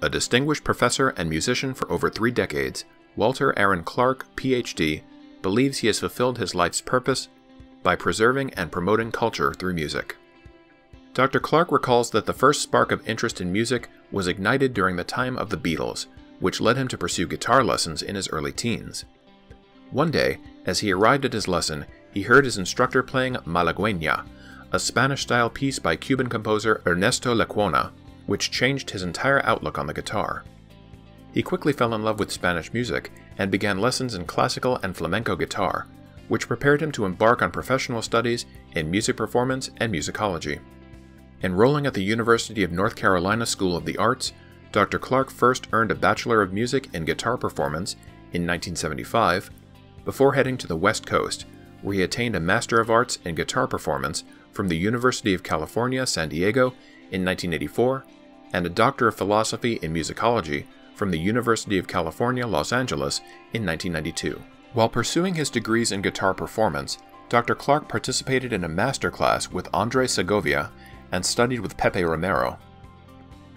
A distinguished professor and musician for over 3 decades, Walter Aaron Clark, Ph.D., believes he has fulfilled his life's purpose by preserving and promoting culture through music. Dr. Clark recalls that the first spark of interest in music was ignited during the time of the Beatles, which led him to pursue guitar lessons in his early teens. One day, as he arrived at his lesson, he heard his instructor playing Malagueña, a Spanish-style piece by Cuban composer Ernesto Lecuona, which changed his entire outlook on the guitar. He quickly fell in love with Spanish music and began lessons in classical and flamenco guitar, which prepared him to embark on professional studies in music performance and musicology. Enrolling at the University of North Carolina School of the Arts, Dr. Clark first earned a Bachelor of Music in Guitar Performance in 1975, before heading to the West Coast, where he attained a Master of Arts in Guitar Performance from the University of California, San Diego in 1984, and a Doctor of Philosophy in Musicology from the University of California, Los Angeles in 1992. While pursuing his degrees in guitar performance, Dr. Clark participated in a master class with Andre Segovia and studied with Pepe Romero.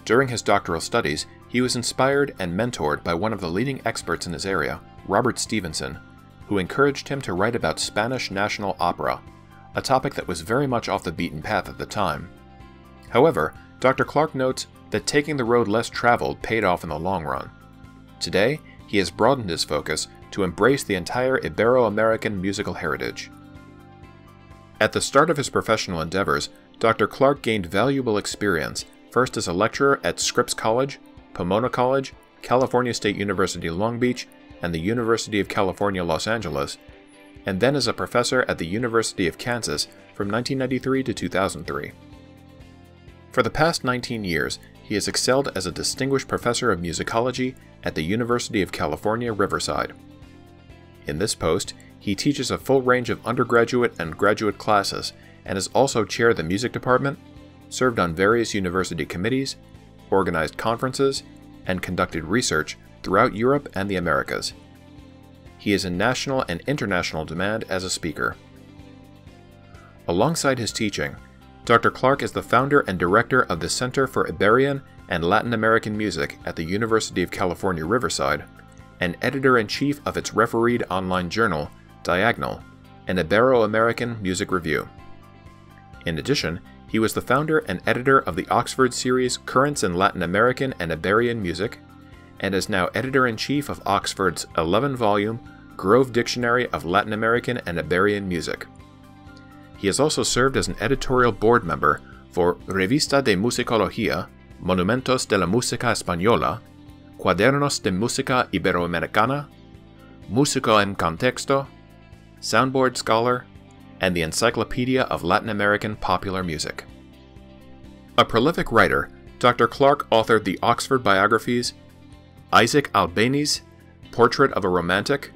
During his doctoral studies, he was inspired and mentored by one of the leading experts in his area, Robert Stevenson, who encouraged him to write about Spanish national opera, a topic that was very much off the beaten path at the time. However, Dr. Clark notes that taking the road less traveled paid off in the long run. Today, he has broadened his focus to embrace the entire Ibero-American musical heritage. At the start of his professional endeavors, Dr. Clark gained valuable experience, first as a lecturer at Scripps College, Pomona College, California State University Long Beach, and the University of California Los Angeles, and then as a professor at the University of Kansas from 1993 to 2003. For the past 19 years, he has excelled as a distinguished professor of musicology at the University of California, Riverside. In this post, he teaches a full range of undergraduate and graduate classes and has also chaired the music department, served on various university committees, organized conferences, and conducted research throughout Europe and the Americas. He is in national and international demand as a speaker. Alongside his teaching, Dr. Clark is the founder and director of the Center for Iberian and Latin American Music at the University of California, Riverside, and editor-in-chief of its refereed online journal, Diagonal, an Ibero-American music review. In addition, he was the founder and editor of the Oxford series Currents in Latin American and Iberian Music, and is now editor-in-chief of Oxford's 11-volume Grove Dictionary of Latin American and Iberian Music. He has also served as an editorial board member for Revista de Musicología, Monumentos de la Música Española, Cuadernos de Música Ibero-Americana, Músico en Contexto, Soundboard Scholar, and the Encyclopedia of Latin American Popular Music. A prolific writer, Dr. Clark authored the Oxford biographies Isaac Albéniz, Portrait of a Romantic,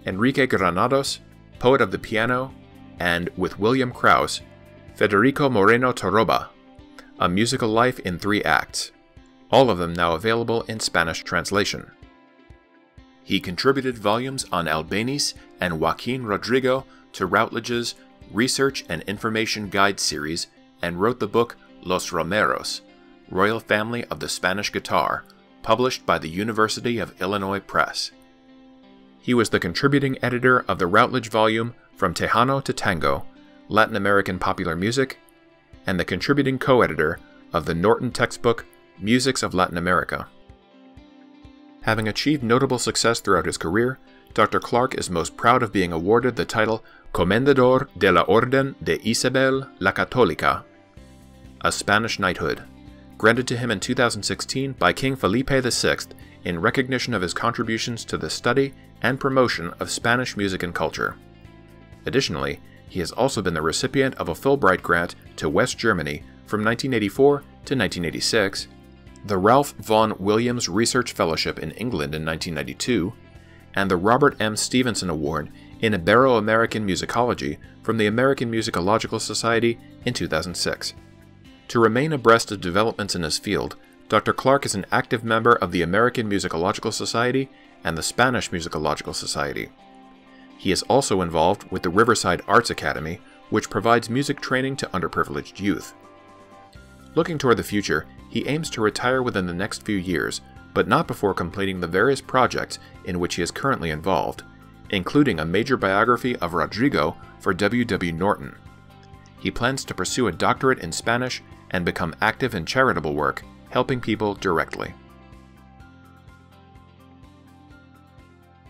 Enrique Granados, Poet of the Piano, and, with William Krauss, Federico Moreno Torroba, A Musical Life in 3 Acts, all of them now available in Spanish translation. He contributed volumes on Albéniz and Joaquin Rodrigo to Routledge's Research and Information Guide series and wrote the book Los Romeros, Royal Family of the Spanish Guitar, published by the University of Illinois Press. He was the contributing editor of the Routledge volume From Tejano to Tango, Latin American Popular Music, and the contributing co-editor of the Norton textbook Musics of Latin America. Having achieved notable success throughout his career, Dr. Clark is most proud of being awarded the title Comendador de la Orden de Isabel la Católica, a Spanish knighthood, granted to him in 2016 by King Felipe VI in recognition of his contributions to the study and promotion of Spanish music and culture. Additionally, he has also been the recipient of a Fulbright grant to West Germany from 1984 to 1986, the Ralph Vaughan Williams Research Fellowship in England in 1992, and the Robert M. Stevenson Award in Ibero-American Musicology from the American Musicological Society in 2006. To remain abreast of developments in his field, Dr. Clark is an active member of the American Musicological Society and the Spanish Musicological Society. He is also involved with the Riverside Arts Academy, which provides music training to underprivileged youth. Looking toward the future, He aims to retire within the next few years, but not before completing the various projects in which he is currently involved, including a major biography of Rodrigo for W. Norton. He plans to pursue a doctorate in Spanish and become active in charitable work, helping people directly.